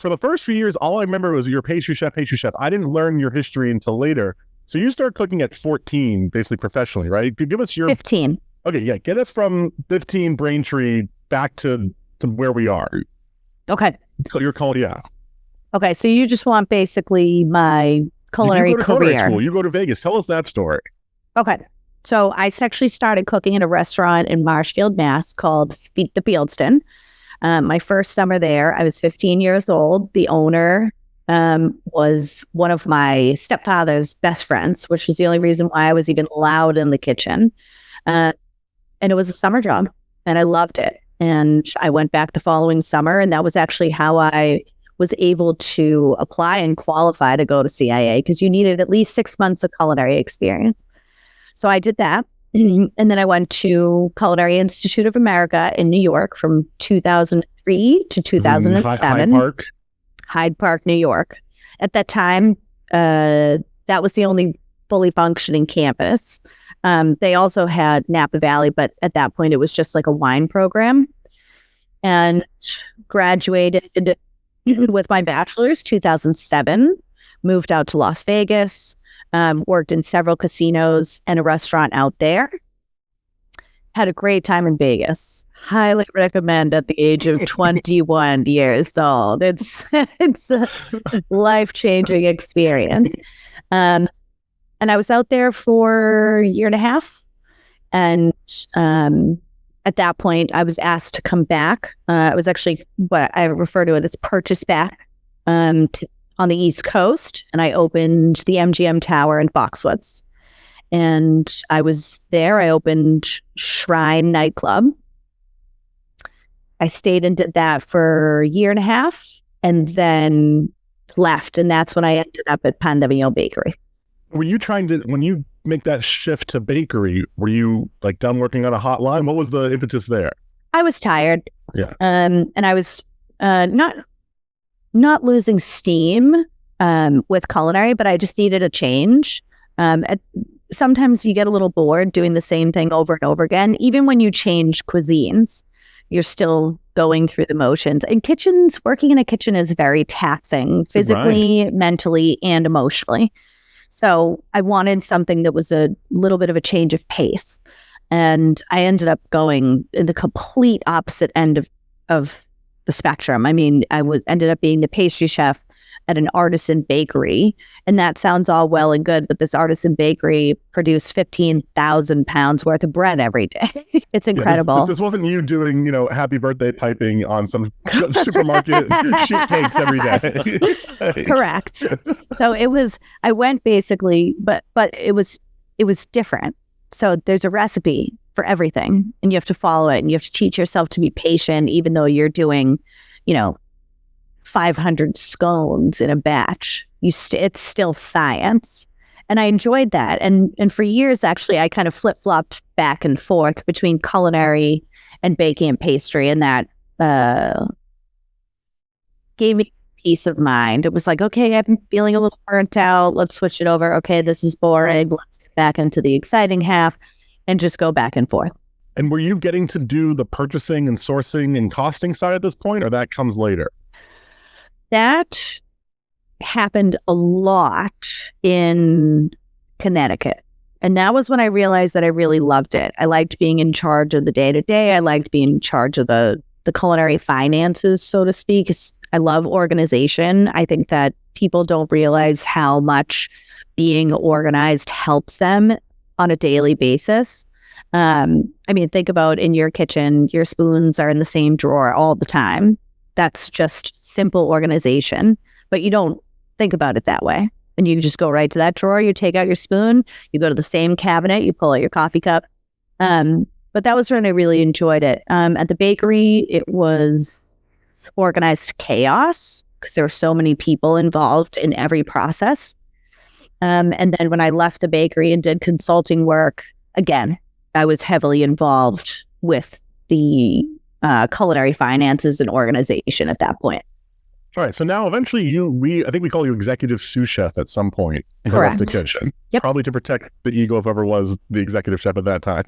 for the first few years, all I remember was you're a pastry chef. I didn't learn your history until later. So you start cooking at 14, basically professionally, right? Could give us your 15. Okay, yeah, get us from 15 Braintree back to where we are. Okay. Your call, yeah. Okay, so you just want basically my culinary you go to career. Culinary school. You go to Vegas. Tell us that story. Okay. So I actually started cooking at a restaurant in Marshfield, Mass called the Fieldston. My first summer there, I was 15 years old. The owner was one of my stepfather's best friends, which was the only reason why I was even allowed in the kitchen. And it was a summer job, and I loved it. And I went back the following summer, and that was actually how I was able to apply and qualify to go to CIA, because you needed at least 6 months of culinary experience. So I did that. And then I went to Culinary Institute of America in New York from 2003 to 2007. Hyde Park, New York. At that time, that was the only fully functioning campus. They also had Napa Valley, but at that point, it was just like a wine program. And graduated with my bachelor's 2007, moved out to Las Vegas, worked in several casinos and a restaurant out there. Had a great time in Vegas. Highly recommend at the age of 21 years old. It's a life-changing experience. And I was out there for a year and a half. And at that point, I was asked to come back. It was actually what I refer to it as purchase back on the East Coast. And I opened the MGM Tower in Foxwoods. And I was there. I opened Shrine Nightclub. I stayed and did that for a year and a half and then left. And that's when I ended up at Pan de Mignon Bakery. When you make that shift to bakery, were you like done working on a hotline? What was the impetus there? I was tired. Yeah. And I was not losing steam with culinary, but I just needed a change. Sometimes you get a little bored doing the same thing over and over again. Even when you change cuisines, you're still going through the motions. And working in a kitchen is very taxing physically, mentally, and emotionally. So I wanted something that was a little bit of a change of pace. And I ended up going in the complete opposite end of the spectrum. I mean, ended up being the pastry chef at an artisan bakery. And that sounds all well and good, but this artisan bakery produced 15,000 pounds worth of bread every day. It's incredible. Yeah, this wasn't you doing, happy birthday piping on some supermarket sheet cakes every day. Correct. So I went basically, but it was different. So there's a recipe for everything and you have to follow it and you have to teach yourself to be patient, even though you're doing, 500 scones in a batch. It's still science. And I enjoyed that. And for years, actually, I kind of flip-flopped back and forth between culinary and baking and pastry. And that gave me peace of mind. It was like, okay, I'm feeling a little burnt out. Let's switch it over. Okay, this is boring. Let's get back into the exciting half and just go back and forth. And were you getting to do the purchasing and sourcing and costing side at this point, or that comes later? That happened a lot in Connecticut. And that was when I realized that I really loved it. I liked being in charge of the day-to-day. I liked being in charge of the culinary finances, so to speak. I love organization. I think that people don't realize how much being organized helps them on a daily basis. Think about in your kitchen, your spoons are in the same drawer all the time. That's just simple organization, but you don't think about it that way. And you just go right to that drawer, you take out your spoon, you go to the same cabinet, you pull out your coffee cup. But that was when I really enjoyed it. At the bakery, it was organized chaos because there were so many people involved in every process. And then when I left the bakery and did consulting work, again, I was heavily involved with the culinary finances and organization at that point. All right. So now eventually I think we call you executive sous chef at some point in the Rustic Kitchen. Yep. Probably to protect the ego of whoever was the executive chef at that time.